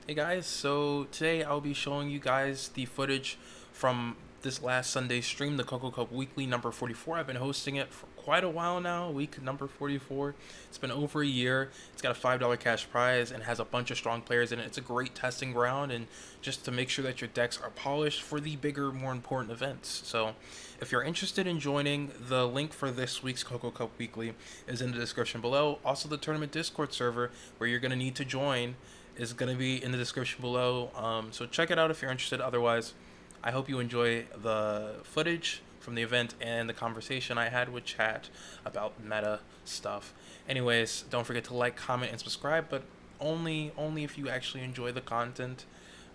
Hey guys, so today I'll be showing you guys the footage from this last Sunday stream, the Koko Cup Weekly number 44. I've been hosting it for quite a while now, week number 44. It's been over a year. It's got a $5 cash prize and has a bunch of strong players in it. It's a great testing ground and just to make sure that your decks are polished for the bigger, more important events. So if you're interested in joining, the link for this week's Koko Cup Weekly is in the description below. Also, the tournament Discord server where you're going to need to join is going to be in the description below. So check it out if you're interested. Otherwise, I hope you enjoy the footage from the event and the conversation I had with chat about meta stuff. Anyways, don't forget to like, comment, and subscribe, but only if you actually enjoy the content.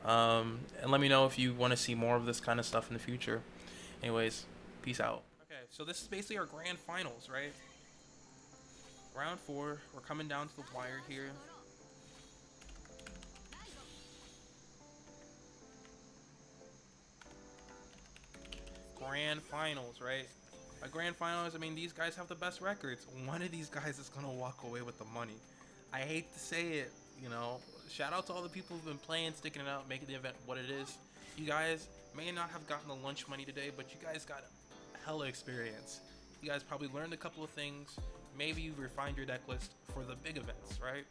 And let me know if you want to see more of this kind of stuff in the future. Anyways, peace out. Okay, so this is basically our grand finals, right? Round 4, we're coming down to the wire here. Grand finals, right? A grand finals, I mean, these guys have the best records. One of these guys is gonna walk away with the money. I hate to say it, you know. Shout out to all the people who've been playing, sticking it out, making the event what it is. You guys may not have gotten the lunch money today, but you guys got hella experience. You guys probably learned a couple of things. Maybe you've refined your deck list for the big events, right?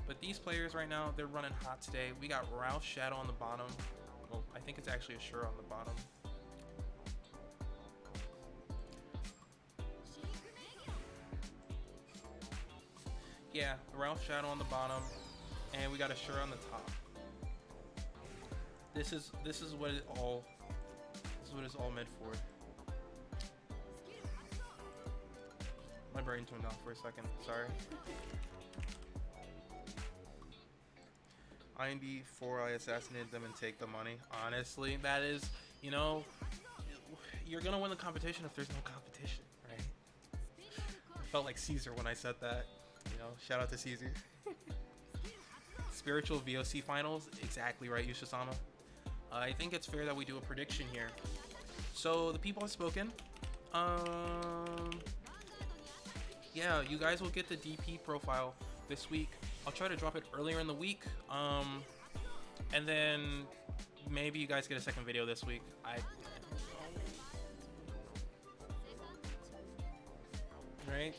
But these players right now, they're running hot today. We got Ralph Shadow on the bottom. Well, I think it's actually a Sure on the bottom. Yeah, Ralph Shadow on the bottom, and we got a Sure on the top. This is what it's all meant for. My brain turned off for a second. Sorry. IND 4I assassinated them and take the money. Honestly, that is, you know, you're gonna win the competition if there's no competition, right? I felt like Caesar when I said that. You know, shout out to Caesar. Spiritual VoC finals, exactly right, Yushasama. I think it's fair that we do a prediction here. So the people have spoken. Yeah, you guys will get the DP profile this week. I'll try to drop it earlier in the week. And then maybe you guys get a second video this week. Right?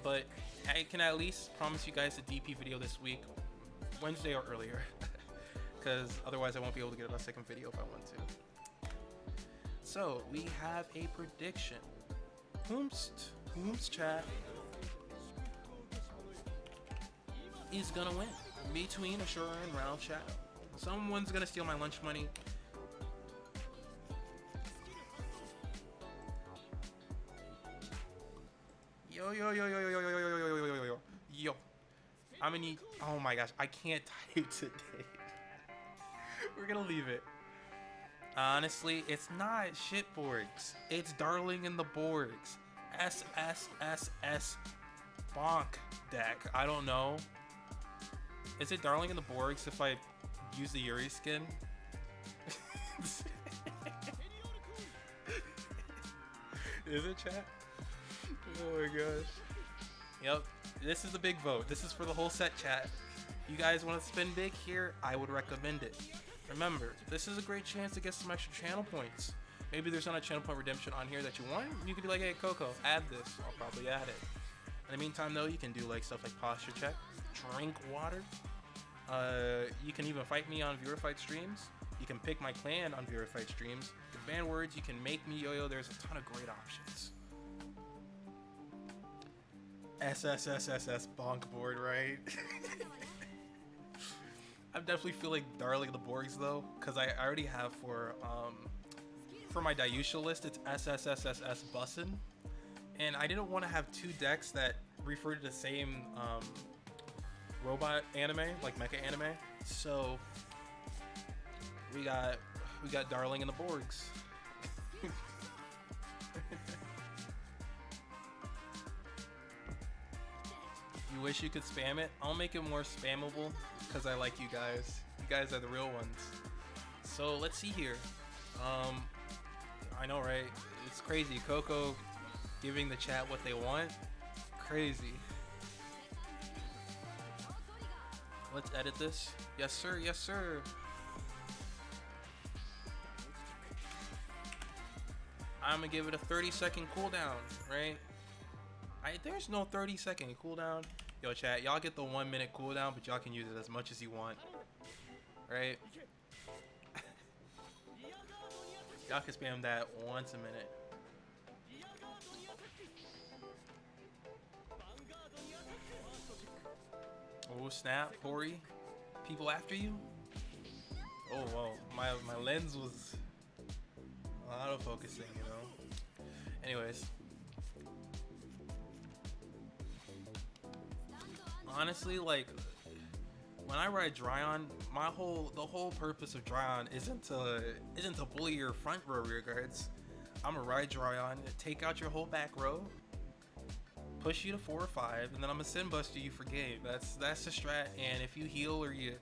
But I can at least promise you guys a DP video this week, Wednesday or earlier, because otherwise I won't be able to get a second video if I want to. So we have a prediction. Whomst chat is gonna win between Ashura and Ralph Shadow. Someone's gonna steal my lunch money. Yo. I'm gonna need. Oh my gosh, I can't type today. We're gonna leave it. Honestly, it's not shitborgs. It's Darling in the Borgs. SSSS bonk deck. I don't know. Is it Darling in the Borgs if I use the Yuri skin? Is it, chat? Oh my gosh. Yep. This is the big vote. This is for the whole set, chat. You guys want to spin big here? I would recommend it. Remember, this is a great chance to get some extra channel points. Maybe there's not a channel point redemption on here that you want. You could be like, hey, Coco, add this. I'll probably add it. In the meantime, though, you can do like stuff like posture check, drink water. You can even fight me on viewer fight streams. You can pick my clan on viewer fight streams. The ban words, you can make me yo-yo. There's a ton of great options. SSSSS bonk board, right? I definitely feel like Darling the Borgs though, because I already have for my Dayusha list, it's SSSSS Bussin', and I didn't want to have two decks that refer to the same robot anime, like mecha anime. So we got Darling and the Borgs. You wish you could spam it? I'll make it more spammable because I like you guys. You guys are the real ones. So let's see here. I know, right? It's crazy. Coco giving the chat what they want. Crazy. Let's edit this. Yes, sir. Yes, sir. I'm gonna give it a 30-second cooldown, right? There's no 30-second cooldown. Yo, chat, y'all get the 1-minute cooldown, but y'all can use it as much as you want, right? Y'all can spam that once a minute. Oh snap, Hori. People after you? Oh whoa, my lens was auto-focusing, you know? Anyways. Honestly, like, when I ride Dryon, the whole purpose of Dryon isn't to bully your front row rear guards. I'm gonna ride Dryon, take out your whole back row, push you to 4 or 5, and then I'm gonna sin bust you for game. That's the strat. And if you heal or you,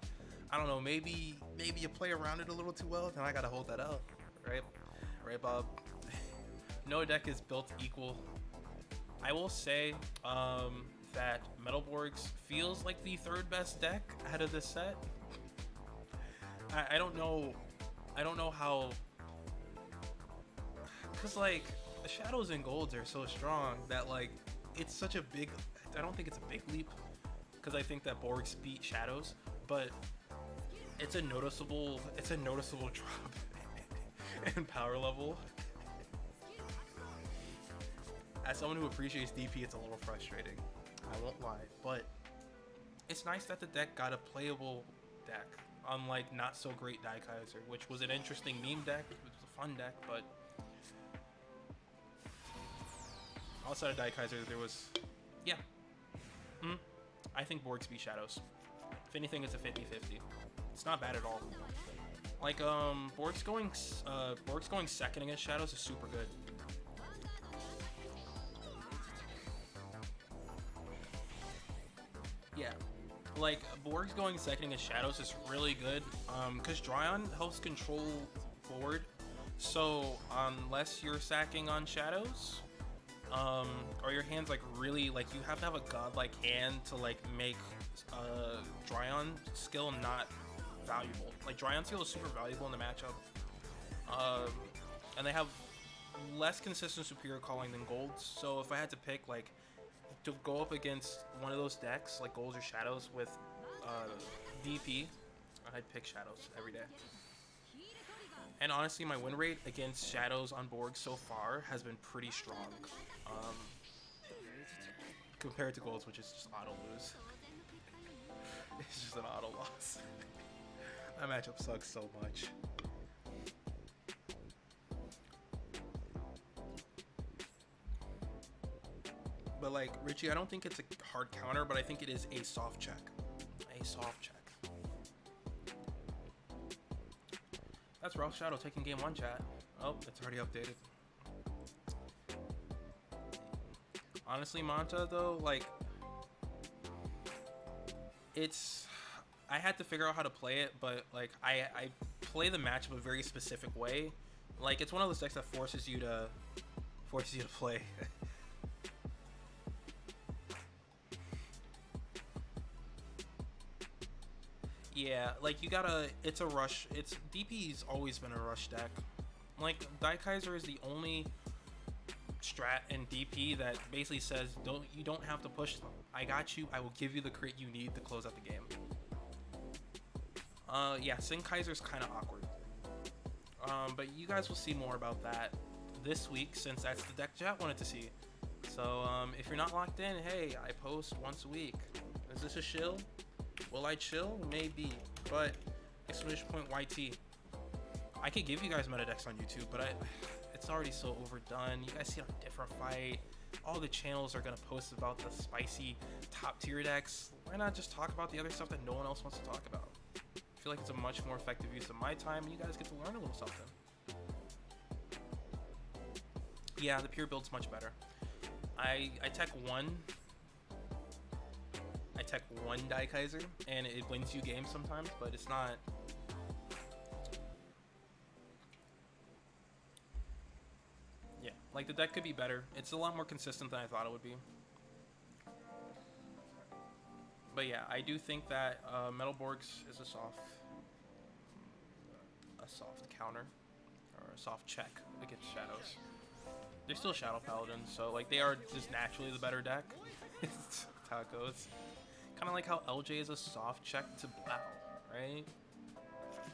I don't know, maybe you play around it a little too well, then I gotta hold that up, right? Right, Bob? No deck is built equal. I will say that Metalborgs feels like the 3rd best deck out of this set. I don't know how, cause like the shadows and golds are so strong that like it's such a big. I don't think it's a big leap, because I think that Borgs beat shadows, but it's a noticeable drop in power level. As someone who appreciates DP, it's a little frustrating. I won't lie, but it's nice that the deck got a playable deck, unlike not so great Daikaiser, which was an interesting meme deck. It was a fun deck, but outside of Daikaiser, there was, yeah. I think Borgs beat Shadows. If anything, it's a 50-50. It's not bad at all. Like Borgs going second against Shadows is super good. Yeah, like Borgs going second against Shadows is really good, because Dryon helps control forward. So unless you're sacking on Shadows, or your hand's like really, like, you have to have a godlike hand to like make Dryon skill not valuable. Like Dryon skill is super valuable in the matchup, and they have less consistent superior calling than Golds. So if I had to pick, like, to go up against one of those decks, like Golds or Shadows with DP, I'd pick Shadows every day. And honestly, my win rate against Shadows on Borg so far has been pretty strong, compared to Golds, which is just auto lose. It's just an auto loss. That matchup sucks so much. But like, Richie, I don't think it's a hard counter, but I think it is a soft check. A soft check. That's Ralph Shadow taking game 1, chat. Oh, it's already updated. Honestly, Manta, though, like, it's... I had to figure out how to play it, but like, I play the matchup a very specific way. Like, it's one of those decks that forces you to play. Yeah, like, you gotta, it's a rush. DP's always been a rush deck. Like, Daikaiser is the only strat in DP that basically says, you don't have to push them. I got you, I will give you the crit you need to close out the game. Yeah, Sinkaiser's kind of awkward. But you guys will see more about that this week, since that's the deck chat wanted to see. So, if you're not locked in, hey, I post once a week. Is this a shill? Will I chill? Maybe, but !YT. I could give you guys meta decks on YouTube, but it's already so overdone. You guys see a different fight. All the channels are gonna post about the spicy top tier decks. Why not just talk about the other stuff that no one else wants to talk about? I feel like it's a much more effective use of my time, and you guys get to learn a little something. Yeah, the pure build's much better. I tech one Daikaiser, and it wins you games sometimes, but it's not... Yeah, like, the deck could be better. It's a lot more consistent than I thought it would be. But yeah, I do think that Metalborgs is a soft counter or a soft check against Shadows. They're still Shadow Paladins, so like they are just naturally the better deck. That's how it goes. Kind of like how LJ is a soft check to Blau, right?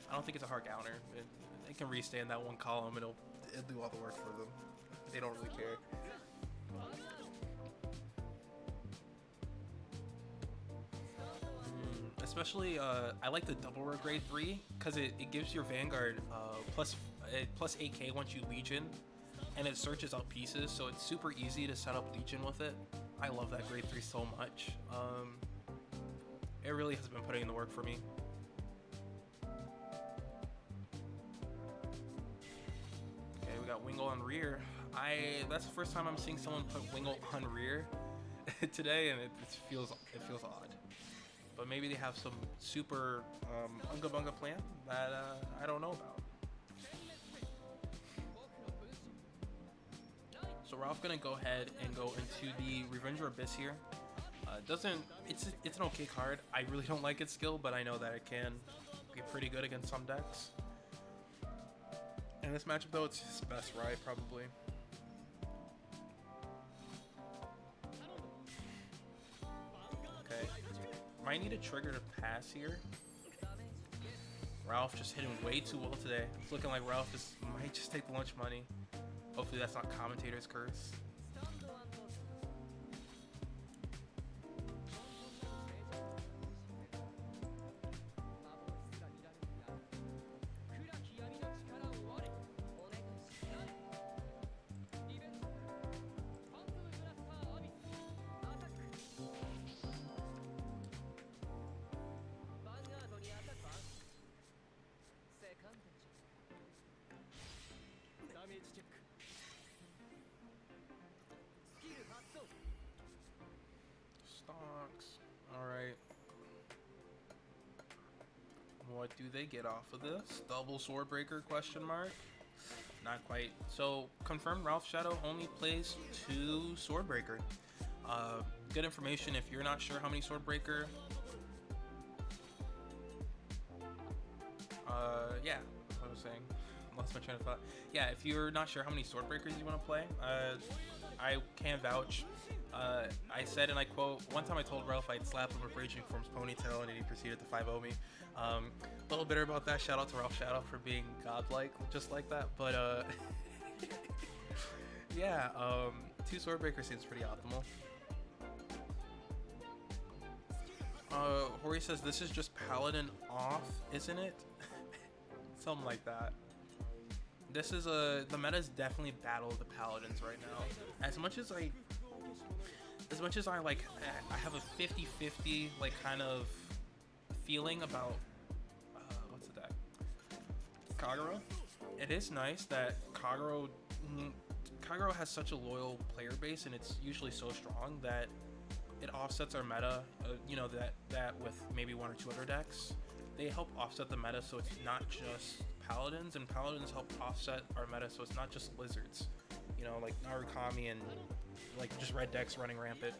I don't think it's a hard counter. They can restay in that one column. It'll do all the work for them. They don't really care. Especially, I like the double row grade 3 because it gives your Vanguard plus 8k once you Legion, and it searches out pieces, so it's super easy to set up Legion with it. I love that grade 3 so much. It really has been putting in the work for me. Okay, we got Wingle on rear. That's the first time I'm seeing someone put Wingle on rear today, and it feels odd. But maybe they have some super unga bunga plan that I don't know about. So Ralph gonna go ahead and go into the Revenger Abyss here. It's an okay card. I really don't like its skill, but I know that it can be pretty good against some decks. In this matchup though, it's his best ride probably. Okay. Might need a trigger to pass here. Ralph just hitting way too well today. It's looking like Ralph might just take the lunch money. Hopefully that's not commentator's curse. Stocks. Alright. What do they get off of this? Double Swordbreaker question mark? Not quite. So confirmed Ralph Shadow only plays 2 Swordbreaker. Good information if you're not sure how many Swordbreaker. Yeah, what I was saying. Lost my train of thought. Yeah, if you're not sure how many Swordbreakers you want to play, I can vouch. I said, and I quote, one time I told Ralph I'd slap him with Raging Form's ponytail, and then he proceeded to 5-0 me. A little bitter about that. Shout out to Ralph Shadow for being godlike, just like that. But yeah, 2 Swordbreaker seems pretty optimal. Hori says this is just Paladin off, isn't it? Something like that. This is the meta is definitely Battle of the Paladins right now. As much as I like, I have a 50-50 like kind of feeling about what's the deck? Kagero. It is nice that Kagero has such a loyal player base, and it's usually so strong that it offsets our meta. You know, that with maybe 1 or 2 other decks, they help offset the meta, so it's not just Paladins, and Paladins help offset our meta, so it's not just Lizards. You know, like Narukami and like just red decks running rampant.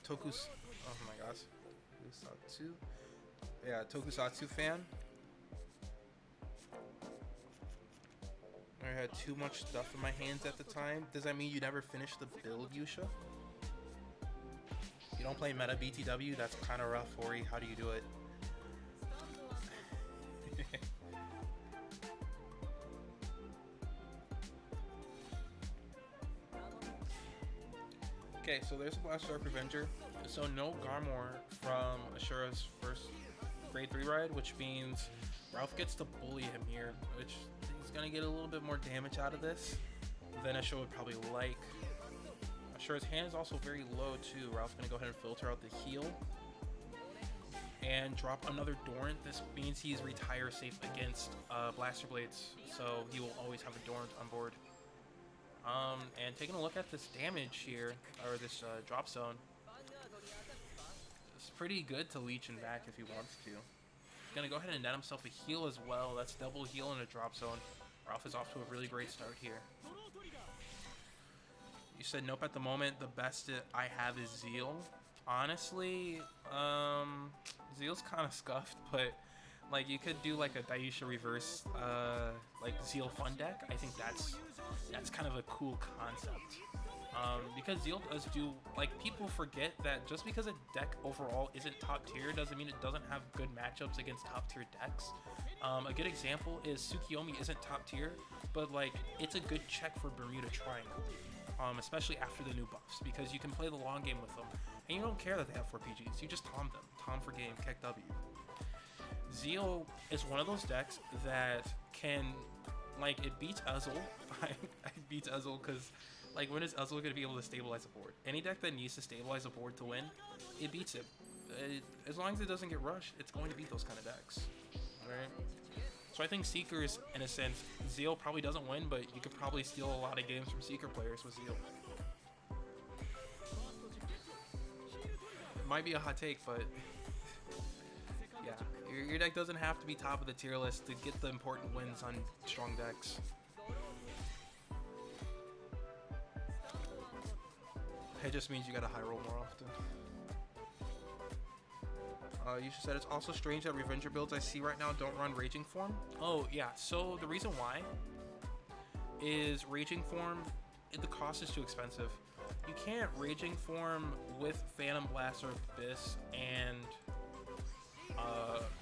Tokus. Oh my gosh. Tokusatsu. Yeah, Tokusatsu fan. I had too much stuff in my hands at the time. Does that mean you never finished the build, Yusha? You don't play meta BTW? That's kind of rough, Hori. How do you do it? Okay, so there's a Blast Dark Revenger. So no Garmor from Ashura's first grade 3 ride, which means Ralph gets to bully him here, which he's gonna get a little bit more damage out of this than Ashura would probably like. Ashura's hand is also very low too. Ralph's gonna go ahead and filter out the heal and drop another Dorant. This means he's retire safe against Blaster Blades, so he will always have a Dorant on board. And taking a look at this damage here, or this drop zone, it's pretty good to leech him back if he wants to. He's gonna go ahead and net himself a heal as well. That's double heal in a drop zone. Ralph is off to a really great start here. said nope at the moment. The best I have is Zeal. Honestly, Zeal's kind of scuffed, but like you could do like a Daisha reverse, like Zeal fun deck. I think that's kind of a cool concept. Because Zeal does do, like, people forget that just because a deck overall isn't top tier doesn't mean it doesn't have good matchups against top tier decks. A good example is Tsukiyomi isn't top tier, but like it's a good check for Bermuda Triangle, especially after the new buffs, because you can play the long game with them, and you don't care that they have 4 PGs. You just tom them, tom for game, Keck W. Zeal is one of those decks that can, like, it beats Ezel. It beats Ezel because, like, when is Ezel going to be able to stabilize a board? Any deck that needs to stabilize a board to win, it beats it. As long as it doesn't get rushed, it's going to beat those kind of decks. Alright? So I think Seekers, in a sense, Zeal probably doesn't win, but you could probably steal a lot of games from Seeker players with Zeal. It might be a hot take, but yeah, your deck doesn't have to be top of the tier list to get the important wins on strong decks. It just means you gotta high roll more often. You said it's also strange that Revenger builds I see right now don't run Raging Form. Oh yeah, so the reason why is Raging Form, the cost is too expensive. You can't Raging Form with Phantom Blast or Abyss and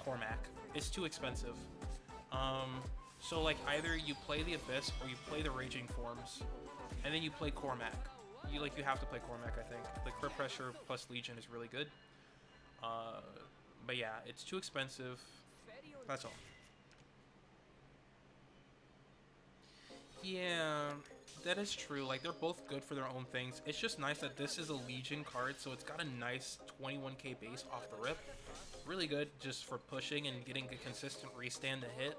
Cormac. It's too expensive. So like either you play the Abyss or you play the Raging Forms, and then you play Cormac. You have to play Cormac, I think. The crit pressure plus Legion is really good. But yeah, it's too expensive. That's all. Yeah, that is true. Like, they're both good for their own things. It's just nice that this is a Legion card, so it's got a nice 21k base off the rip. Really good just for pushing and getting a consistent restand to hit.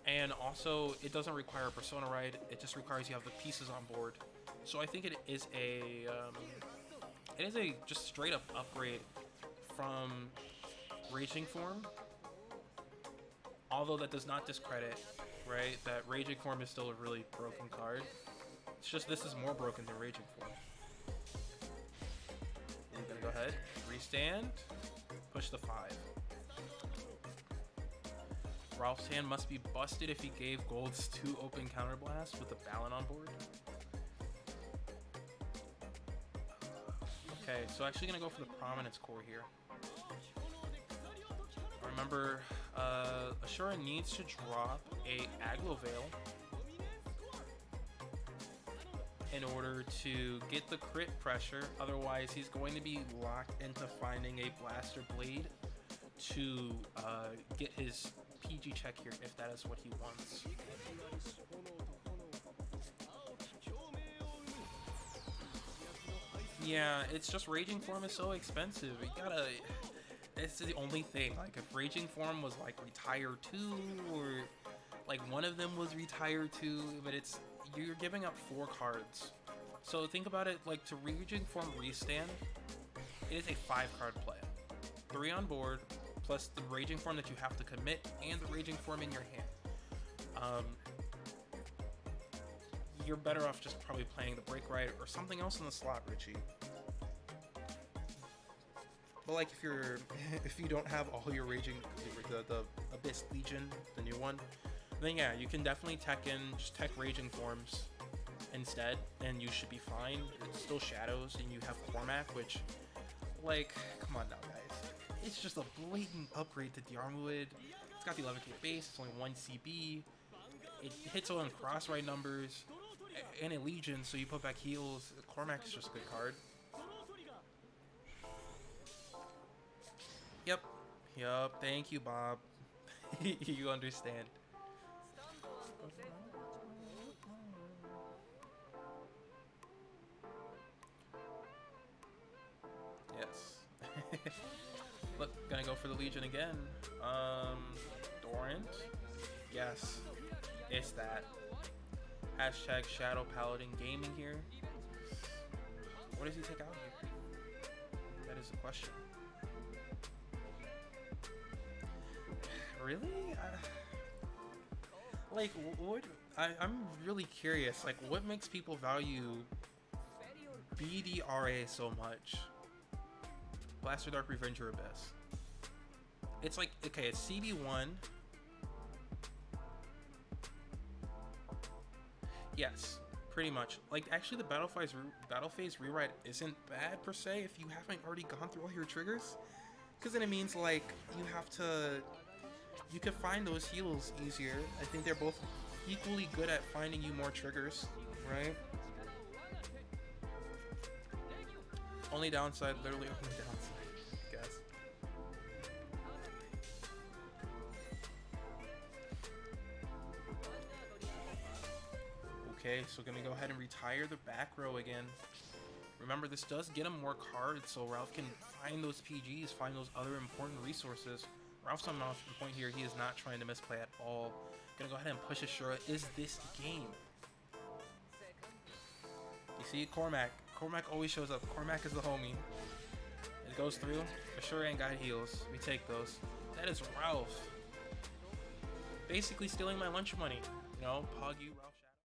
And also, it doesn't require a Persona Ride. It just requires you have the pieces on board. So I think it is a just straight up upgrade from Raging Form. Although that does not discredit, right, that Raging Form is still a really broken card. It's just this is more broken than Raging Form. I'm gonna go ahead, restand, push the 5. Ralph's hand must be busted if he gave Golds 2 open counterblast with a Balin on board. Okay, so actually gonna go for the Prominence core here. Remember, Ashura needs to drop a Aglo Veil in order to get the crit pressure. Otherwise, he's going to be locked into finding a Blaster Blade to get his PG check here, if that is what he wants. Yeah, it's just Raging Form is so expensive. You gotta... It's the only thing. Like, if Raging Form was like Retire 2, or like one of them was Retire 2, but it's... You're giving up 4 cards. So think about it, like, to Raging Form Restand, it is a 5-card play. 3 on board, plus the Raging Form that you have to commit, and the Raging Form in your hand. You're better off just probably playing the Break Ride or something else in the slot, Richie. But like if you don't have all your Raging, the Abyss Legion, the new one, then yeah, you can definitely tech in, just tech Raging Forms instead, and you should be fine. It's still Shadows, and you have Cormac, which, like, come on now, guys. It's just a blatant upgrade to Diarmuid. It's got the 11k base, it's only 1 CB. It hits on cross-ride numbers, and a Legion, so you put back heals. Cormac is just a good card. Yep, thank you, Bob. You understand. Yes. Look, gonna go for the Legion again. Dorant. Yes, it's that. Hashtag Shadow Paladin Gaming here. What does he take out here? That is the question. Really? Like, what? I'm really curious. Like, what makes people value BDRA so much. Blaster Dark Revenger Abyss. It's like, okay, it's CB1. Yes, pretty much. Like, actually, the battle phase rewrite isn't bad per se if you haven't already gone through all your triggers, because then it means like you can find those heals easier. I think they're both equally good at finding you more triggers, right? Only downside, literally only downside, I guess. Okay, so gonna go ahead and retire the back row again. Remember, this does get him more cards, so Ralph can find those PGs, find those other important resources. Ralph's on the point here. He is not trying to misplay at all. Gonna go ahead and push Ashura. Is this the game? You see, Cormac. Cormac always shows up. Cormac is the homie. It goes through. Ashura ain't got heals. We take those. That is Ralph. Basically stealing my lunch money. You know, Pog you, Ralph.